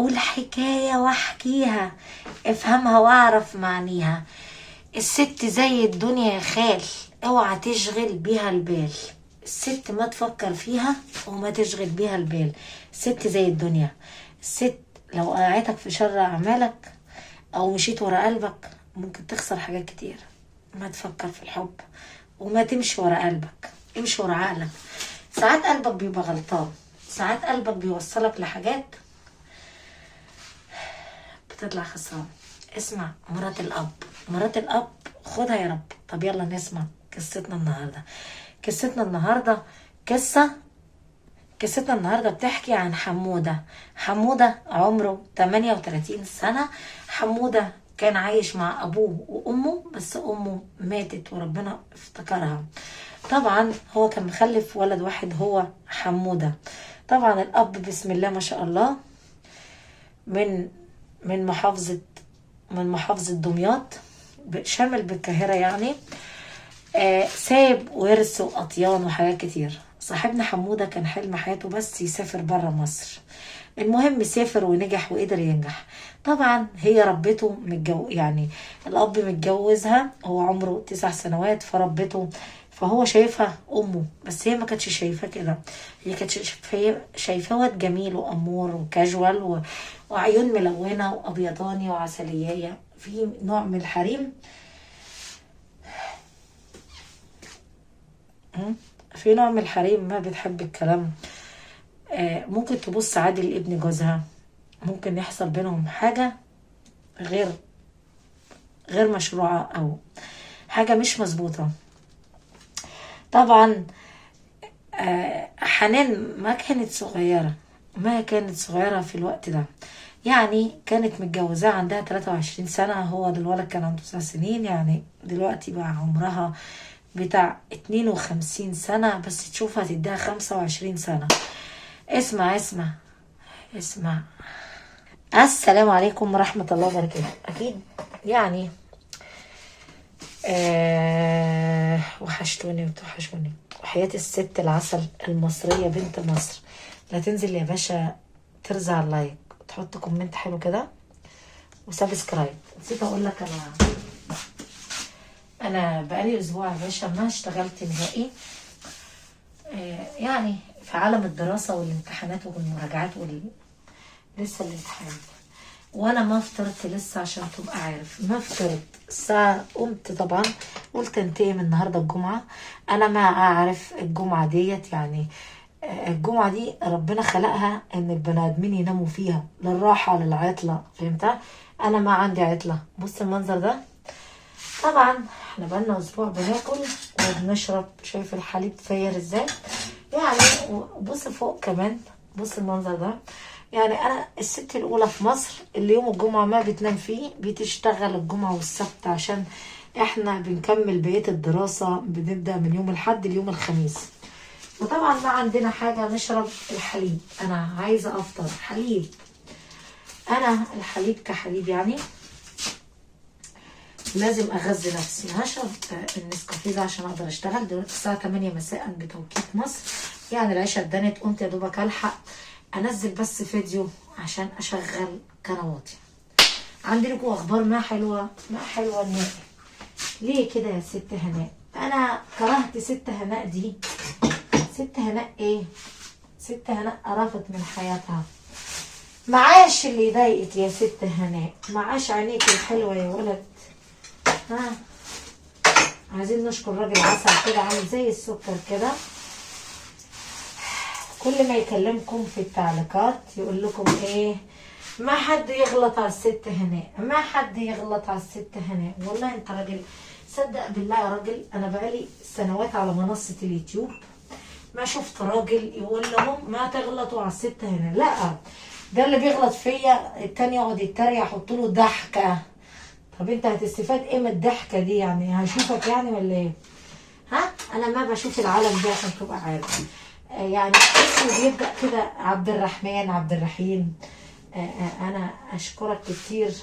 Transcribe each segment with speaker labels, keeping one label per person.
Speaker 1: اقول حكاية واحكيها، افهمها واعرف معانيها. الست زي الدنيا يا خال، اوعى تشغل بيها البال. الست ما تفكر فيها وما تشغل بيها البال. الست زي الدنيا. الست لو وقعتك في شر اعمالك او مشيت ورا قلبك ممكن تخسر حاجات كتير. ما تفكر في الحب وما تمشي ورا قلبك، امشي ورا عقلك. ساعات قلبك بيبقى غلطان، ساعات قلبك بيوصلك لحاجات بتطلع خسران. اسمع، مرات الاب، مرات الاب خدها يا رب. طب يلا نسمع قصتنا النهارده. قصتنا النهارده بتحكي عن حموده. حموده عمره 38 سنه. حموده كان عايش مع ابوه وامه، بس امه ماتت وربنا افتكرها. طبعا هو كان مخلف ولد واحد هو حموده. طبعا الاب بسم الله ما شاء الله من من محافظه دمياط، شامل بالقاهره يعني. سايب ورث وأطيان وحاجات كتير. صاحبنا حمودة كان حلم حياته بس يسافر برا مصر. المهم سافر ونجح وقدر ينجح. طبعا هي ربته يعني الأب متجوزها، هو عمره 9 سنوات، فربته، فهو شايفها أمه، بس هي ما كانتش شايفاه كده. هي كانت شايفاه واد جميل وأمور وكاجوال وعيون ملونة وأبيضاني وعسلية، في نوع من الحريم. في نوع من الحريم ما بتحب الكلام. ممكن تبص عادي لابن جوزها، ممكن يحصل بينهم حاجة غير مشروعة أو حاجة مش مظبوطة. طبعا حنان ما كانت صغيرة في الوقت ده. يعني كانت متجوزة عندها 23 سنة، هو الولد كان عنده 9 سنين، يعني دلوقتي بقى عمرها بتاع 52 سنة، بس تشوفها تديها 25 سنة. اسمع. السلام عليكم ورحمة الله وبركاته. أكيد يعني وحشتوني وتوحشوني. وحياة الست العسل المصرية بنت مصر. لا تنزل يا باشا ترزع اللايك وتحط كومنت حلو كده وسبسكرايب. نسيت اقول لك، انا بقالي اسبوع يا باشا ما اشتغلت نهائي. يعني في عالم الدراسة والامتحانات والمراجعات لسه الامتحانات، وانا ما فطرت لسه عشان تبقى عارف. ما فطرت الساعة، قمت طبعا قلت انتهي من النهاردة الجمعة. انا ما اعرف الجمعة ديت يعني الجمعة دي ربنا خلقها ان البني ادمين يناموا فيها للراحة للعطلة، فهمتها؟ انا ما عندي عطلة. بص المنظر ده. طبعا احنا بقالنا اسبوع بناكل وبنشرب، شايف الحليب فاير ازاي يعني. وبص فوق كمان، بص المنظر ده. يعني انا الست الاولى في مصر اللي يوم الجمعة ما بتنام فيه، بتشتغل الجمعة والسبت عشان احنا بنكمل بقية الدراسة، بنبدأ من يوم الاحد ليوم الخميس. وطبعا ما عندنا حاجة نشرب الحليب. انا عايزة افطر حليب. انا الحليب كحليب يعني لازم اغذي نفسي. هشرب النسكافيه ده عشان اقدر اشتغل. دلوقتي الساعه 8 مساء بتوقيت مصر، يعني العشاء اتدنت. قمت يا دوبك الحق انزل بس فيديو عشان اشغل قنواتي. عندي لكم اخبار ما حلوه نهائي. ليه كده يا ست هناء؟ انا كرهت ست هناء دي. ست هناء ايه؟ ست هناء قرفت من حياتها. معاش اللي يضايقك يا ست هناء، معاش عينيك الحلوه يا ولد. عايزين نشكر راجل عسل كده عامل زي السكر كده. كل ما يكلمكم في التعليقات يقول لكم ايه؟ ما حد يغلط على الست هناء، ما حد يغلط على الست هناء. والله انت راجل، صدق بالله يا راجل، انا بقالي سنوات على منصة اليوتيوب ما شفت راجل يقول لهم ما تغلطوا على الست هناء. لا، ده اللي بيغلط فيا التاني يقعد يتريق، يحط له ضحكه. طب انت هتستفاد ايه من الضحكه دي؟ يعني هشوفك يعني ولا ايه؟ انا ما بشوف العالم ده عشان تبقى عارف. يعني اسمه بيبدا كده عبد الرحمن، عبد الرحيم. انا اشكرك كتير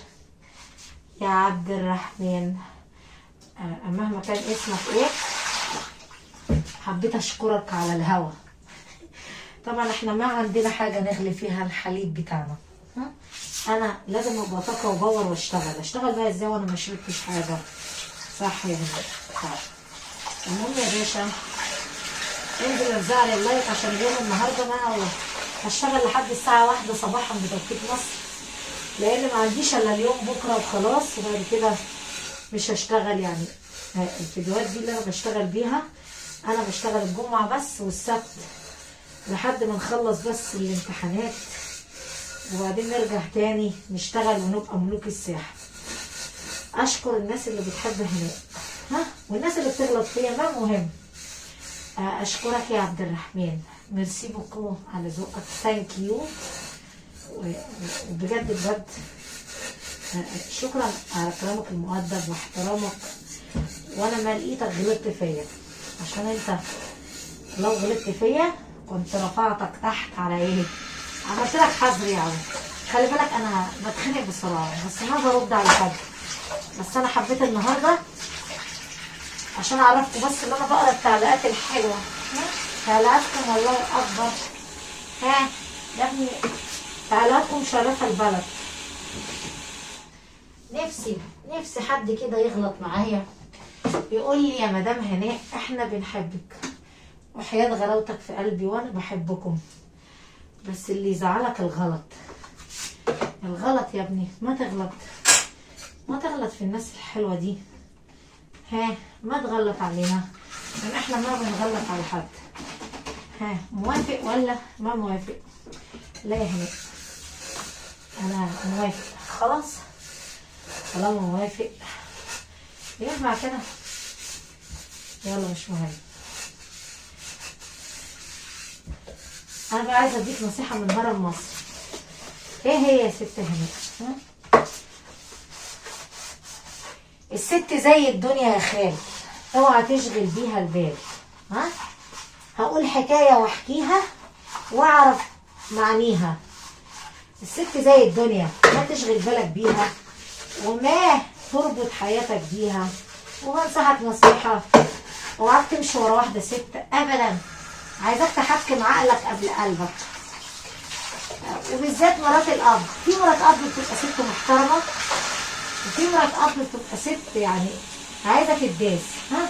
Speaker 1: يا عبد الرحمن. مهما كان اسمك ايه، حبيت اشكرك على الهوا. طبعا احنا ما عندنا حاجه نغلي فيها الحليب بتاعنا. ها؟ انا لازم ابقى طاقه وباور واشتغل. اشتغل بقى ازاي وانا ما شربتش حاجه؟ صح يا هنا؟ صح. المهم يا باشا انزل ارزع لي اللايك عشان اليوم النهارده بقى هشتغل لحد الساعه 1 صباحا بتوقيت مصر، لان ما عنديش الا اليوم بكره وخلاص، وبعد كده مش هشتغل. يعني الفيديوهات دي اللي انا بشتغل بيها، انا بشتغل الجمعه بس والسبت لحد ما نخلص بس الامتحانات، وبعدين نرجع تاني نشتغل ونبقى ملوك الساحه. اشكر الناس اللي بتحب هناك، ها، والناس اللي بتغلط فيا ما مهم. اشكرك يا عبد الرحمن، ميرسي بوكو على ذوقك، ثانك يو، وبجد بجد شكرا على كلامك المؤدب واحترامك. وانا ما لقيتك غلطت فيا، عشان انت لو غلطت فيا كنت رفعتك تحت على ايه، عملت لك حظر. يعني خلي بالك انا بتخنق بسرعه، بس ما برد على حد، بس انا حبيت النهارده عشان اعرفكم بس ان انا بقرا التعليقات الحلوه. تعليقاتكم والله اكبر. ها يا ابني، تعليقاتكم شرف البلد. نفسي حد كده يغلط معايا يقول لي يا مدام هناء احنا بنحبك وحياة غلاوتك في قلبي وانا بحبكم، بس اللي يزعلك الغلط. الغلط يا ابني، ما تغلط في الناس الحلوه دي. ها، ما تغلط علينا، لان احنا ما بنغلط على حد. ها، موافق ولا ما موافق؟ لا يا هناء، انا موافق خلاص. طالما موافق ينفع كده، يلا مش مهم. انا بقى عايزه اديك نصيحه من هرم مصر. ايه هي يا ست هناء؟ الست زي الدنيا يا خال، اوعى تشغل بيها البال. ها، هقول حكايه واحكيها واعرف معانيها. الست زي الدنيا، ما تشغل بالك بيها وما تربط حياتك بيها. وبنصحك نصيحه، اوعاك تمشي ورا واحده ست ابدا. عايزاك تحكم عقلك قبل قلبك، وبالذات مرات الاب. في مرات اب بتبقى ست محترمه، وفي مرات اب بتبقى ست يعني عايزه تداس. ها،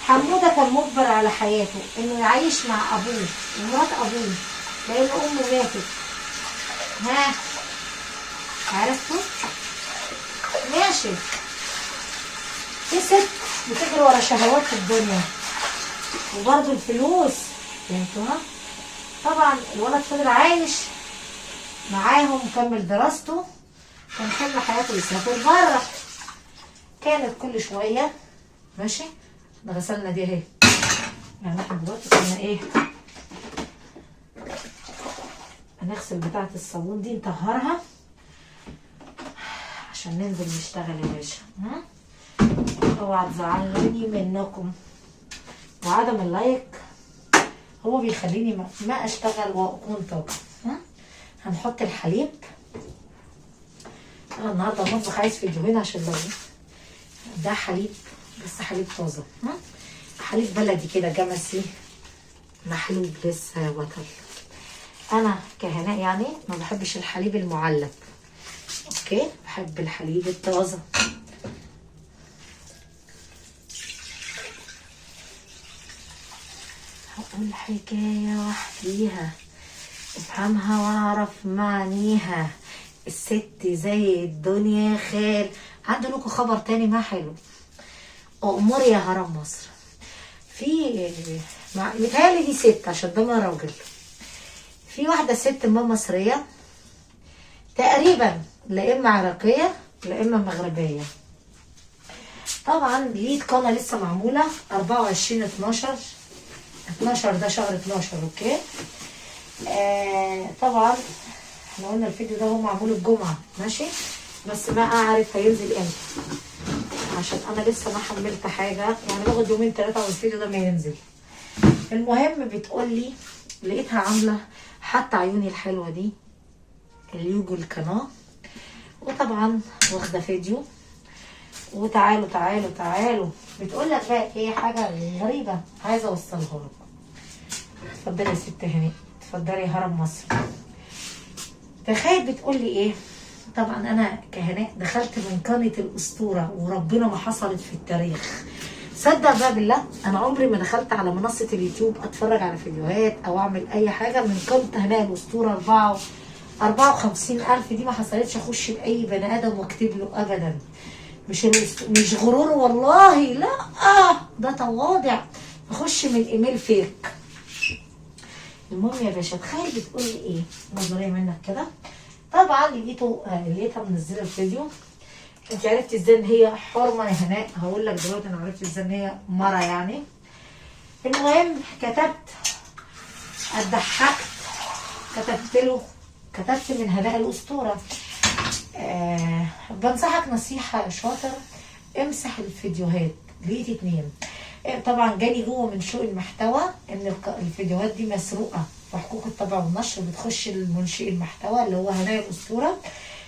Speaker 1: حموده كان مجبر على حياته انه يعيش مع ابوه ومرات ابوه لان امه ماتت. ها، عرفتوا؟ ماشي. في ست بتجري ورا شهوات في الدنيا وبرضه الفلوس، فهمتوها؟ طبعا الولد فضل عايش معاهم وكمل دراسته، كان حلم حياته يسافر بره. كانت كل شويه ماشي. ده غسلنا دي اهي، يعني احنا دلوقتي كنا ايه، هنغسل بتاعه الصابون دي نطهرها عشان ننزل نشتغل يا باشا. اوعى تزعلوني منكم، وعدم اللايك هو بيخليني ما اشتغل واكون طاقه. هنحط الحليب. انا النهارده المطبخ عايز فيديوهين عشان لو ده حليب، بس حليب طازه، حليب بلدي كده جمسي محلوب لسه وطل. انا كهناء يعني ما بحبش الحليب المعلب، اوكي، بحب الحليب الطازه. هقول حكايه واحكيها افهمها واعرف معانيها. الست زي الدنيا يا خال. عندي لكم خبر تاني ما حلو. امور يا هرم مصر. في متهيألي دي ست عشان ده ما راجل. في واحدة ست ما مصرية تقريبا، لا اما عراقية لا اما مغربية. طبعا لقيت قناة لسه معمولة 24/12 ده شهر 12، اوكي. طبعا احنا قلنا الفيديو ده هو معمول الجمعة ماشي، بس ما اعرف هينزل امتى عشان انا لسه ما حملت حاجة، يعني باخد يومين 3 والفيديو ده ما ينزل. المهم بتقولي لقيتها عاملة حتى عيوني الحلوة دي اليوجو القناة، وطبعا واخدة فيديو. وتعالوا تعالوا تعالوا بتقولك بقى ايه حاجة غريبة عايزة اوصلها لكم. اتفضلي يا ست هناء، اتفضلي يا هرم مصر. تخيل بتقول لي ايه؟ طبعا انا كهناء دخلت من قناه الاسطوره وربنا ما حصلت في التاريخ. صدق بقى بالله انا عمري ما دخلت على منصه اليوتيوب اتفرج على فيديوهات او اعمل اي حاجه من قناه هناء الاسطوره 54,000 دي، ما حصلتش اخش لاي بني ادم واكتب له ابدا. مش غرور والله، لا ده تواضع. اخش من ايميل فيك. المهم يا باشا تخيل بتقول لي ايه؟ نظريه منك كده. طبعا لقيتها منزله الفيديو. انت عرفتي ازاي ان هي حرمه يا هناء؟ هقول لك دلوقتي انا عرفت ازاي ان هي مره يعني. المهم اتضحكت، كتبت من هناء الاسطوره. بنصحك نصيحه يا شاطر، امسح الفيديوهات. لقيت 2. طبعا جالي جوه من سوق المحتوى ان الفيديوهات دي مسروقه في حقوق الطبع والنشر، بتخش المنشئ المحتوى اللي هو هناء الاسطوره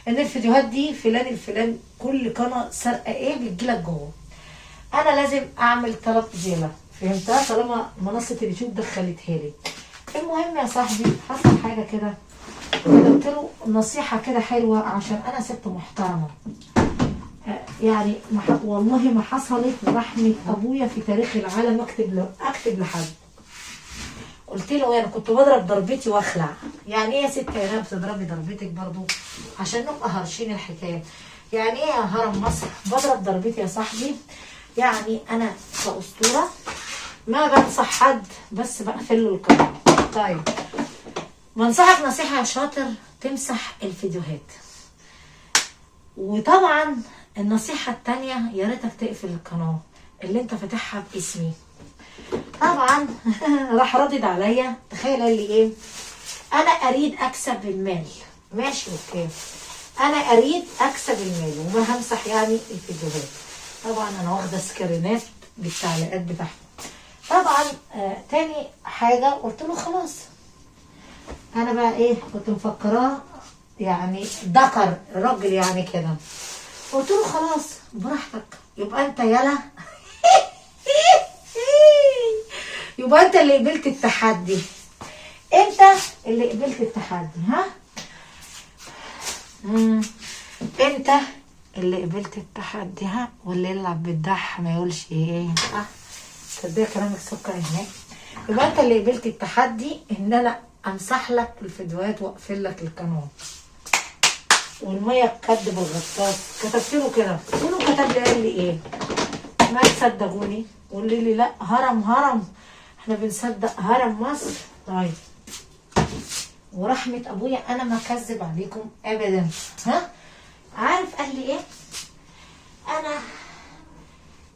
Speaker 1: ان الفيديوهات دي فلان الفلان، كل قناه سرقه ايه بتجيلك جوه. انا لازم اعمل طلب ازاله، فهمتها؟ طالما منصه اليوتيوب دخلتها لي. المهم يا صاحبي حصل حاجه كده، قلت له نصيحه كده حلوه عشان انا ست محترمه يعني. والله ما حصلت رحمه ابويا في تاريخ العالم اكتب لحد. قلت له انا كنت بضرب ضربتي واخلع. يعني ايه يا ست ايهاب بتضربي ضربتك برضو؟ عشان نبقى هرشين الحكايه. يعني ايه يا هرم مصر بضرب ضربتي يا صاحبي؟ يعني انا كاسطوره ما بنصح حد، بس بقفل له القناه. طيب بنصحك نصيحه يا شاطر، تمسح الفيديوهات. وطبعا النصيحه الثانيه يا ريتك تقفل القناه اللي انت فاتحها باسمي. طبعا راح ردد عليا. تخيل قال لي ايه؟ انا اريد اكسب المال. ماشي اوكي، انا اريد اكسب المال وما همسح يعني الفيديوهات. طبعا انا واخده سكرينات بالتعليقات بتاعته. طبعا تاني حاجه قلت له خلاص، انا بقى ايه كنت مفكراه يعني ذكر راجل يعني كده. قلت له خلاص براحتك، يبقى انت يلا يبقى انت اللي قبلت التحدي. انت اللي قبلت التحدي، ها؟ انت اللي قبلت التحدي، ها؟ واللي يلعب بالدح ما يقولش ايه. تصدق كلامك سكر هناك. يبقى انت اللي قبلت التحدي ان انا امسح لك الفيديوهات واقفل لك القناه. والميه تكدب الغطاس. كتبت له كده، قلت له كتب لي قال لي ايه؟ ما تصدقوني، قولي لي لا هرم احنا بنصدق هرم مصر. طيب ورحمه ابويا انا ما كذب عليكم ابدا. ها؟ عارف قال لي ايه؟ انا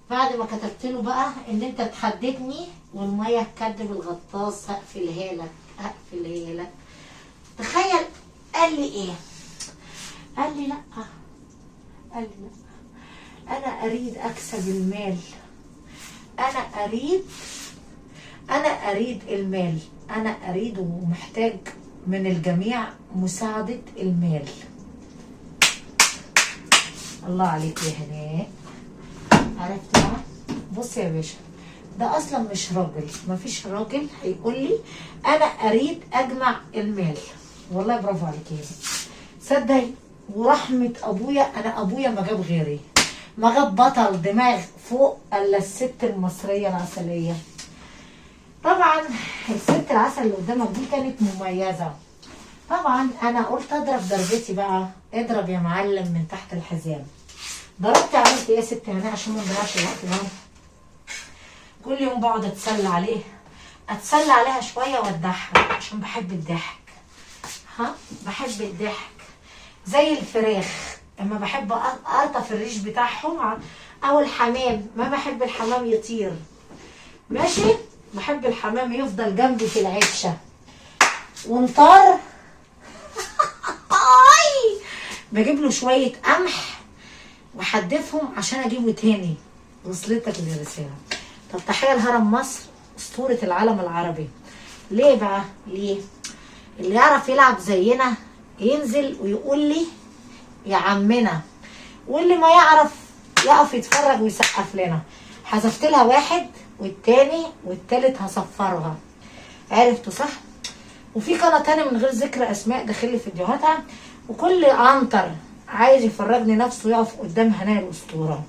Speaker 1: بعد ما كتبت له بقى ان انت تحددني والميه تكدب الغطاس هقفلها لك. تخيل قال لي ايه؟ قال لي لا انا اريد اكسب المال. انا اريد المال. انا اريد ومحتاج من الجميع مساعدة المال. الله عليك يا هناء، عرفت بقى؟ بص يا باشا، ده اصلا مش راجل. مفيش راجل هيقول لي انا اريد اجمع المال. والله برافو عليك يا هناء، صدقي ورحمة ابويا انا ابويا ما جاب غيري، ما جاب بطل دماغ فوق الا الست المصرية العسلية. طبعا الست العسل اللي قدامك دي كانت مميزة. طبعا انا قلت اضرب ضربتي بقى. اضرب يا معلم من تحت الحزام. ضربت عملت ايه يا ست هناء عشان ما نضيعش الوقت ده؟ كل يوم بقعد اتسلى عليها شويه واتضحك عشان بحب الضحك. بحب الضحك زي الفراخ اما بحب اقطف الريش بتاعهم، او الحمام ما بحب الحمام يطير. ماشي، بحب الحمام يفضل جنبي في العشه ونطار. بجيب له شويه قمح وحدفهم عشان اجيبه تاني. وصلتك الرساله؟ طب تحيه لهرم مصر اسطوره العالم العربي. ليه بقى؟ ليه؟ اللي يعرف يلعب زينا ينزل ويقول لي يا عمنا، واللي ما يعرف يقف يتفرج ويسقف لنا. حذفت لها واحد والتاني والتالت هصفرها. عرفتوا صح؟ وفي قناه تانية من غير ذكر اسماء داخل لي فيديوهاتها. وكل عنتر عايز يفرجني نفسه يقف قدام هناء الاسطوره.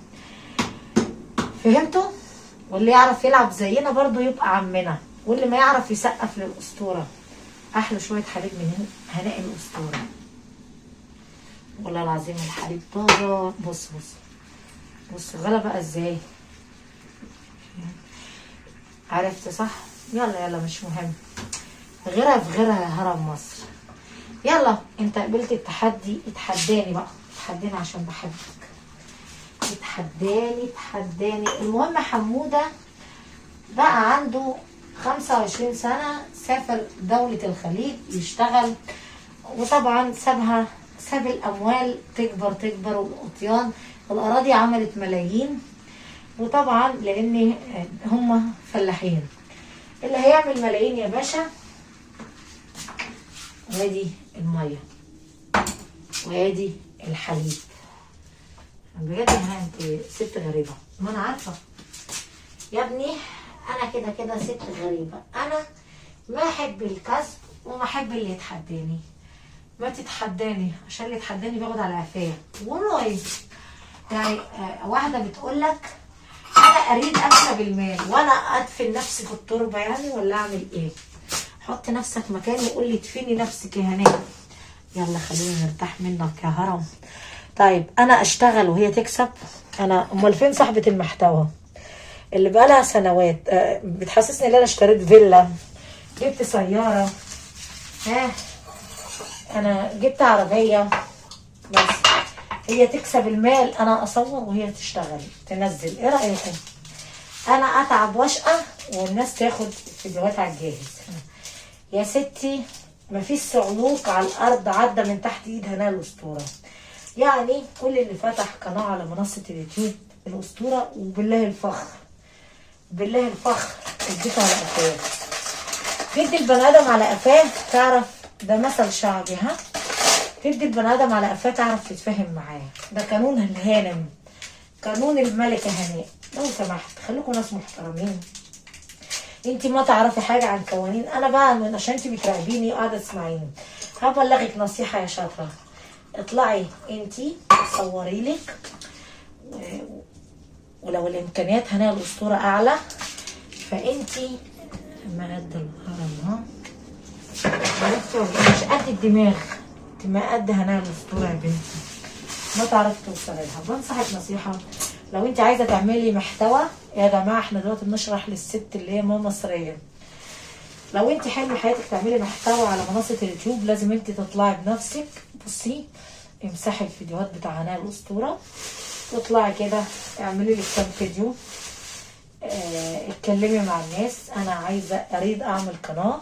Speaker 1: فهمتوا؟ واللي يعرف يلعب زينا برضو يبقى عمنا، واللي ما يعرف يسقف للاسطوره. احلى شويه حليب من هناء الاسطوره، والله العظيم الحليب طازه. بص بص بص غلا بقى ازاي. عرفت صح؟ يلا يلا مش مهم، غيرها في غيرها يا هرم مصر. يلا انت قبلت التحدي، اتحداني بقى، اتحداني عشان بحبك، اتحداني. المهم حمودة بقى عنده 25 سنة، سافر دولة الخليج يشتغل، وطبعا ساب الأموال تكبر والأطيان والأراضي عملت ملايين. وطبعا لأن هم فلاحين، اللي هيعمل ملايين يا باشا. وادي المية وادي الحليب. بجد انت ست غريبة، ما انا عارفة يا ابني، انا كده ست غريبة. انا ما احب الكسب وما احب اللي يتحداني. ما تتحداني، عشان اللي يتحداني بياخد على قفاه والله. يعني واحدة بتقولك انا اريد اكسب المال وانا ادفن نفسي في التربة، يعني ولا اعمل ايه؟ حط نفسك مكاني وقول لي ادفني نفسك يا هناء. يلا خلينا نرتاح منك يا هرم. طيب انا اشتغل وهي تكسب؟ انا امال فين صاحبة المحتوى اللي بقالها سنوات بتحسسني ان انا اشتريت فيلا، جبت سيارة، انا جبت عربية، بس هي تكسب المال انا اصور وهي تشتغل تنزل. ايه رأيكم؟ انا اتعب واشقى والناس تاخد فيديوهات على الجاهز. يا ستي مفيش صعلوك على الارض عدى من تحت ايد هناء الاسطوره. يعني كل اللي فتح قناه على منصه اليوتيوب الاسطوره، وبالله الفخر بالله الفخر اديته على قفاه. تدي البني ادم على قفاه تعرف، ده مثل شعبي، ها؟ تدي البني ادم على قفاه تعرف تتفاهم معاه. ده قانون الهانم، قانون الملكه هناء. لو سمحت خليكم ناس محترمين. انتي ما تعرفي حاجه عن قوانين، انا بقى من عشان انتي بتراقبيني وقاعده تسمعيني هبلغك نصيحه يا شاطره. اطلعي انتي صوري لك، ولو الامكانيات هنا الاسطوره اعلى فانتي ما قد الهرم، ها؟ مش قد الدماغ، انت ما قد هنا الاسطوره يا بنتي، ما تعرفي توصلي لها. بنصحك نصيحه، لو انت عايزه تعملي محتوى يا جماعه، احنا دلوقتي بنشرح للست اللي هي ماما مصريه. لو انت حلم حياتك تعملي محتوى على منصه اليوتيوب لازم انت تطلعي بنفسك. بصي امسحي الفيديوهات بتاع هناء الاسطوره واطلعي كده اعملي لك كام فيديو، اتكلمي مع الناس. انا اريد اعمل قناه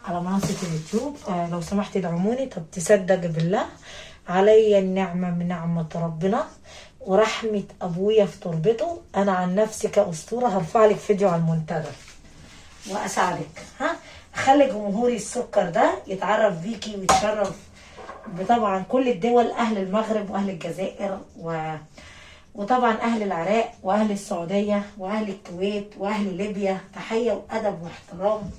Speaker 1: على منصه اليوتيوب، لو سمحتي ادعموني. طب تصدق بالله علي النعمه من نعمه ربنا ورحمة أبويا في تربته، أنا عن نفسي كأسطورة هرفع لك فيديو على المنتدى وأساعدك، ها؟ أخلي جمهوري السكر ده يتعرف بيكي ويتشرف بطبعا كل الدول، أهل المغرب وأهل الجزائر وطبعا أهل العراق وأهل السعودية وأهل الكويت وأهل ليبيا. تحية وأدب واحترام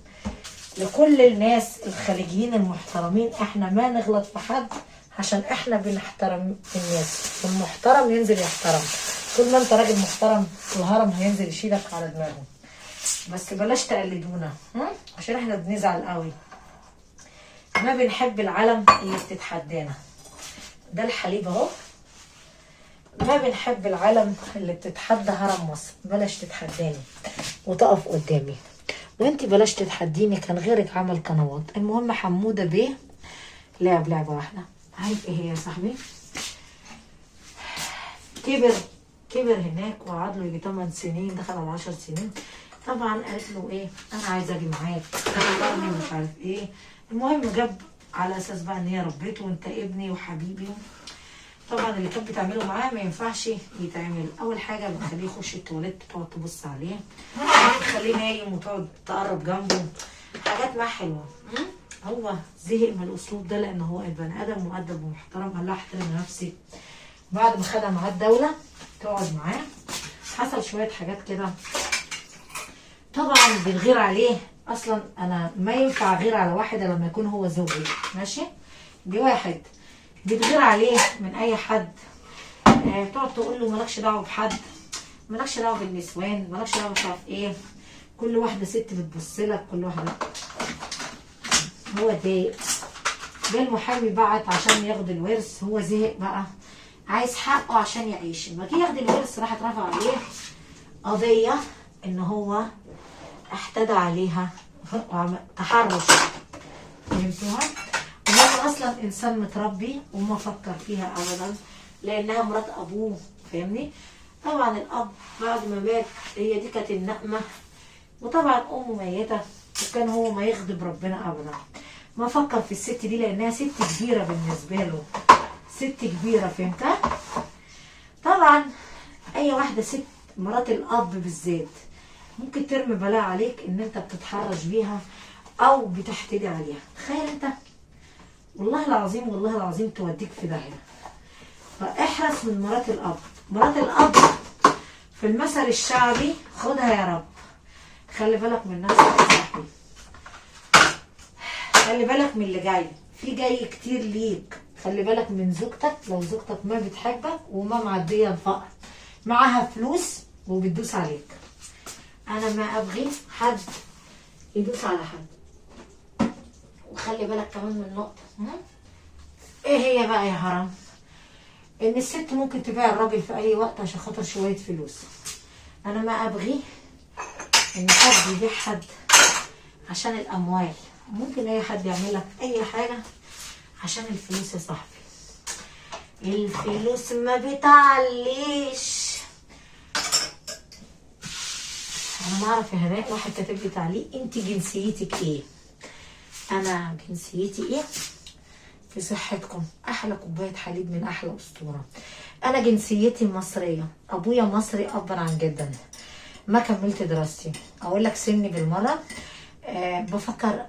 Speaker 1: لكل الناس الخليجيين المحترمين. احنا ما نغلط في حد عشان احنا بنحترم الناس، والمحترم ينزل يحترم. طول ما انت راجل محترم الهرم هينزل يشيلك على دماغه. بس بلاش تقلدونا، عشان احنا بنزعل قوي، ما بنحب العالم اللي بتتحدانا. ده الحليب اهو، ما بنحب العالم اللي بتتحدى هرم مصر. بلاش تتحداني وتقف قدامي، وانتي بلاش تتحديني، كان غيرك عمل قنوات. المهم حمودة بيه لعب لعبة واحدة، عارف ايه هي يا صاحبي؟ كبر هناك وقعد له يجي 8 سنين، دخل على 10 سنين. طبعا قالت له ايه؟ انا عايزه اجي معاك، انا مش عارف ايه. المهم جاب على اساس بقى ان هي ربيته وانت ابني وحبيبي. طبعا اللي كانت بتعمله معاه ما ينفعش يتعمل. اول حاجه بتخليه يخش التواليت تقعد تبص عليه، بتخليه نايم وتقعد تقرب جنبه، حاجات معاه حلوه. هو زهق من الاسلوب ده لان هو البني ادم مؤدب ومحترم. قال لها احترم نفسك. بعد ما خدها معاه الدوله تقعد معاه، حصل شويه حاجات كده طبعا بنغير عليه اصلا انا ما ينفع غير على واحده لما يكون هو زوجي، ماشي. دي واحد بتغير عليه من اي حد، تقعد تقول له مالكش دعوه بحد، مالكش دعوه بالنسوان، مالكش دعوه مش عارف ايه، كل واحده ست بتبص لك، كل واحده. هو اتضايق، جه المحامي بعت عشان ياخد الورث، هو زهق بقى عايز حقه عشان يعيش. لما جه ياخد الورث راحت رفع عليه قضيه ان هو احتدى عليها تحرش. فهمتوها؟ وهو اصلا انسان متربي وما فكر فيها ابدا لانها مرات ابوه، فاهمني؟ طبعا الاب بعد ما مات هي دي كانت النقمه، وطبعا امه ميته، وكان هو ما يغضب ربنا ابدا، ما فكر في الست دي لانها ست كبيره بالنسبه له، ست كبيره. فهمتها؟ طبعا اي واحده ست مرات الاب بالذات ممكن ترمي بلاء عليك ان انت بتتحرش بيها او بتحتدي عليها. تخيل انت، والله العظيم والله العظيم توديك في داهيه. فاحرص من مرات الاب. مرات الاب في المثل الشعبي خدها يا رب. خلي بالك من نفسك يا صاحبي، خلي بالك من اللي جاي، في جاي كتير ليك. خلي بالك من زوجتك، لو زوجتك ما بتحبك وما معديه الفقر، معاها فلوس وبتدوس عليك. انا ما ابغي حد يدوس على حد. وخلي بالك كمان من نقطه، ايه هي بقى يا هرم؟ ان الست ممكن تبيع الراجل في اي وقت عشان خاطر شويه فلوس. انا ما ابغي ان حد يبيع حد عشان الاموال. ممكن اي حد يعمل لك اي حاجه عشان الفلوس يا صاحبي. الفلوس ما بتعليش. انا ما اعرف يا هناء، واحد كاتب لي تعليق، انت جنسيتك ايه؟ انا جنسيتي ايه؟ في صحتكم احلى كوبايه حليب من احلى اسطوره. انا جنسيتي مصريه، ابويا مصري ابا عن جدا، ما كملت دراستي. اقول لك سني بالمره، بفكر،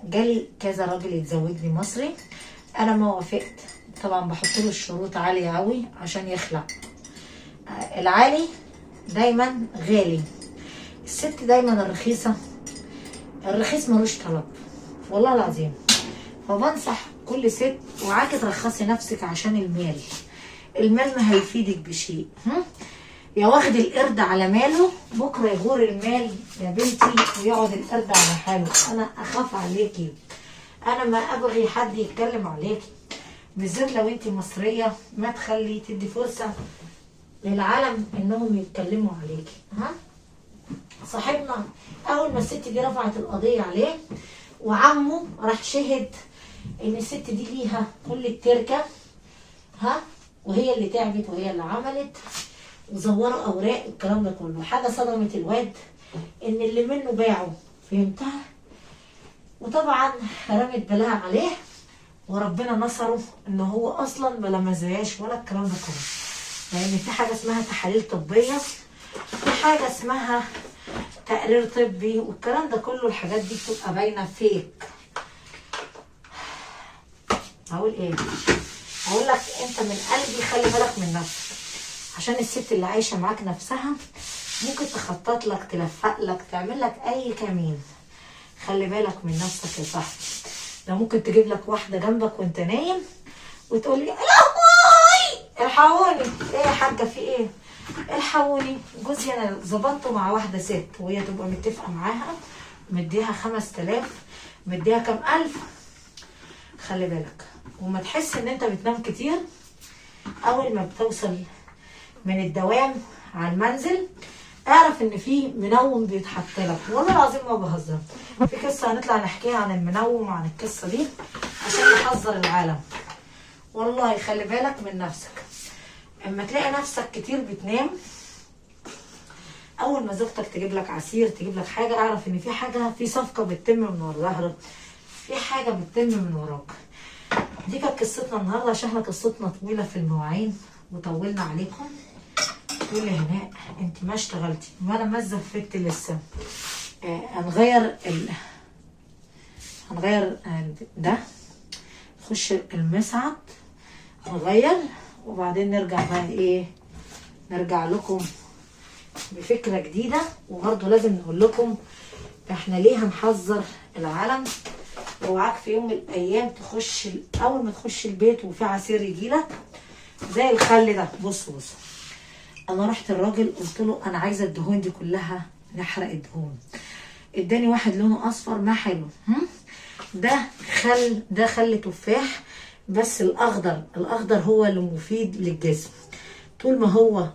Speaker 1: جالي كذا راجل يتزوجني مصري، انا ما وافقت. طبعا بحط له الشروط عاليه قوي عشان يخلع. العالي دايما غالي، الست دايما الرخيصه، الرخيص ملوش طلب والله العظيم. فبنصح كل ست، وعاكي ترخصي نفسك عشان المال. المال ما هيفيدك بشيء. يا واخد القرد على ماله، بكره يغور المال يا بنتي ويقعد القرد على حاله. انا اخاف عليكي، انا ما ابغي حد يتكلم عليكي، بالذات لو انت مصريه. ما تخلي تدي فرصه للعالم انهم يتكلموا عليكي. صاحبنا اول ما الست دي رفعت القضيه عليه، وعمه راح شهد ان الست دي ليها كل التركه، وهي اللي تعبت وهي اللي عملت، وزوروا اوراق الكلام ده كله. حاجه صدمت الواد ان اللي منه باعه. فهمتها؟ وطبعا رمت بلاها عليه، وربنا نصره ان هو اصلا ما لمزهاش ولا الكلام ده كله. لان في حاجه اسمها تحاليل طبيه، في حاجه اسمها تقرير طبي، والكلام ده كله الحاجات دي بتبقى باينه فيك. هقول ايه؟ هقول لك انت من قلبي خلي بالك من نفسك، عشان الست اللي عايشه معاك نفسها ممكن تخطط لك، تلفق لك، تعمل لك اي كمين. خلي بالك من نفسك يا صاحبي. ده ممكن تجيب لك واحده جنبك وانت نايم وتقول لي الحقوني. ايه يا حاجه في ايه؟ الحقوني، جوزي انا ظبطته مع واحده ست، وهي تبقى متفقه معاها، مديها 5000، مديها كام الف. خلي بالك. وما تحس ان انت بتنام كتير، اول ما بتوصل من الدوام على المنزل اعرف ان في منوم بيتحط لك. والله العظيم ما بهزر، في قصه هنطلع نحكيها عن المنوم وعن القصه دي عشان نحذر العالم. والله خلي بالك من نفسك. اما تلاقي نفسك كتير بتنام، اول ما زوجتك تجيب لك عصير، تجيب لك حاجه، اعرف ان في حاجه، في صفقه بتتم من ورا ظهرك، في حاجه بتتم من وراك. دي كانت قصتنا النهارده، عشان احنا قصتنا طويله في المواعين وطولنا عليكم. تقول لي هناء انت ما اشتغلتي، ما انا ما زفت لسه. هنغير ده، نخش المصعد نغير، وبعدين نرجع بقى ايه، نرجع لكم بفكره جديده. وبرضه لازم نقول لكم احنا ليه هنحذر العالم؟ اوعاك في يوم من الايام تخش اول ما تخش البيت وفي عصير يجيلك زي الخل ده. بص انا رحت الراجل قلت له انا عايزه الدهون دي كلها نحرق الدهون، اداني واحد لونه اصفر ما حلو. ده خل تفاح، بس الاخضر هو اللي مفيد للجسم. طول ما هو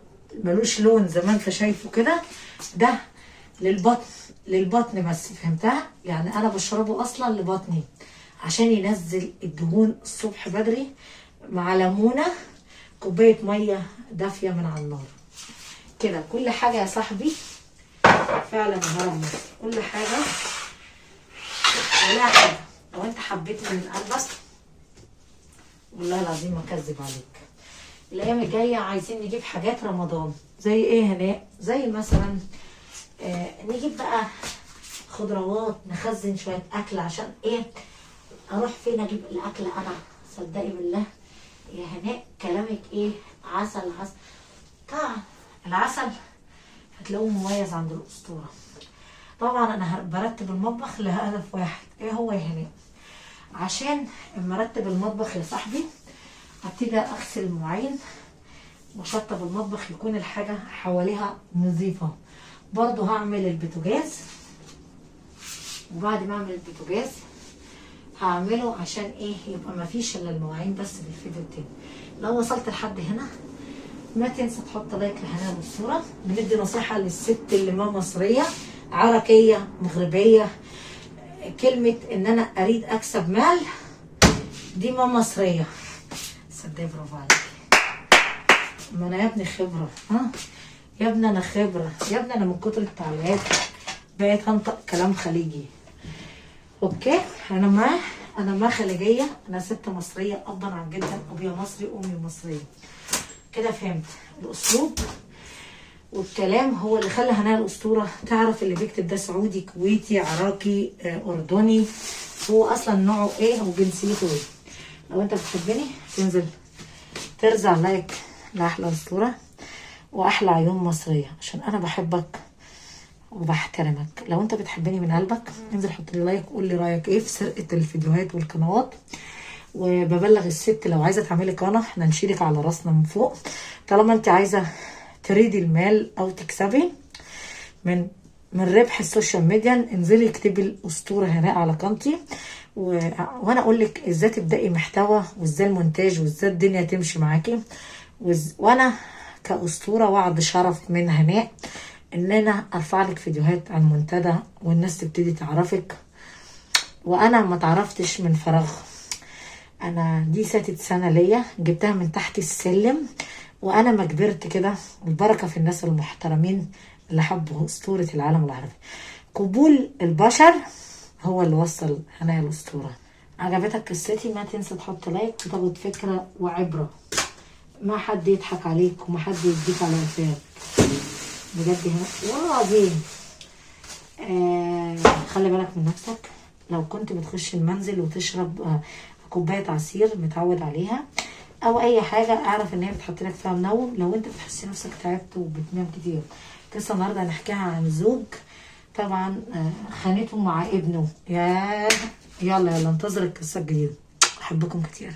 Speaker 1: ملوش لون زي ما انت شايفه كده، ده للبطن بس، فهمتها؟ يعني انا بشربه اصلا لبطني عشان ينزل الدهون الصبح بدري، مع ليمونه، كوبايه ميه دافيه من على النار كده. كل حاجه يا صاحبي فعلا يا رب، كل حاجه ولا حاجه. لو انت حبيتني من قلبك والله العظيم ما اكذب عليك، الايام الجايه عايزين نجيب حاجات رمضان زي ايه هناء؟ زي مثلا نجيب بقى خضروات، نخزن شويه اكل. عشان ايه؟ اروح فين اجيب الاكل انا؟ صدقي بالله يا هناء كلامك ايه؟ عسل. طبعا العسل هتلاقوه مميز عند الاسطوره. طبعا انا برتب المطبخ لهدف واحد، ايه هو يا هناء؟ عشان اما ارتب المطبخ يا صاحبي هبتدي اغسل المواعين واشطب المطبخ، يكون الحاجه حواليها نظيفه. برضو هعمل البوتاجاز، وبعد ما اعمل البوتاجاز هعمله عشان ايه؟ يبقى ما فيش الا المواعين بس بالفيديو التاني. لو وصلت لحد هنا ما تنسى تحط لايك لهنا بالصوره. بندي نصيحه للست اللي ما مصريه عرقيه مغربيه، كلمه ان انا اريد اكسب مال دي ما مصريه. صدق برافو عليك. ما انا يا ابني خبره، يا ابني انا خبره، يا ابني انا من كتر التعليقات بقيت انطق كلام خليجي. اوكي، انا ما خليجيه، انا ست مصريه ابا عن جدا، ابويا مصري وامي مصريه. كده فهمت الاسلوب والكلام هو اللي خلى هناء الاسطوره تعرف اللي بيكتب ده سعودي كويتي عراقي اردني، هو اصلا نوعه ايه وجنسيته ايه. لو انت بتحبني تنزل ترزع لايك لاحلى اسطوره واحلى عيون مصريه، عشان انا بحبك وبحترمك. لو انت بتحبني من قلبك انزل حط لي لايك وقول لي رايك ايه في سرقه الفيديوهات والقنوات. وببلغ الست لو عايزه تعملي قناه احنا نشيلك على راسنا من فوق. طالما انت عايزه تريدي المال او تكسبي من ربح السوشيال ميديا، انزلي اكتبي الاسطوره هناء على قناتي وانا اقول لك ازاي تبداي محتوى، وازاي المونتاج، وازاي الدنيا تمشي معاكي. وانا كاسطوره وعد شرف من هناء ان انا ارفع لك فيديوهات عن منتدى والناس تبتدي تعرفك. وانا ما تعرفتش من فراغ، انا دي ساتت سنه ليا جبتها من تحت السلم، وانا ما كبرت كده. البركه في الناس المحترمين اللي حبوا اسطوره العالم العربي. قبول البشر هو اللي وصل هناء الاسطوره. عجبتك قصتي؟ ما تنسى تحط لايك وتاخد فكره وعبره. ما حد يضحك عليك وما حد يديك على وفاك بجد هنا والله العظيم. خلي بالك من نفسك. لو كنت بتخش المنزل وتشرب كوبايه عصير متعود عليها او اي حاجه، اعرف ان هي بتحط لك فيها منوم. لو انت بتحسي نفسك تعبت وبتنام كتير. قصه النهارده هنحكيها عن زوج طبعا خانته مع ابنه. يلا انتظر القصه الجديده. احبكم كتير.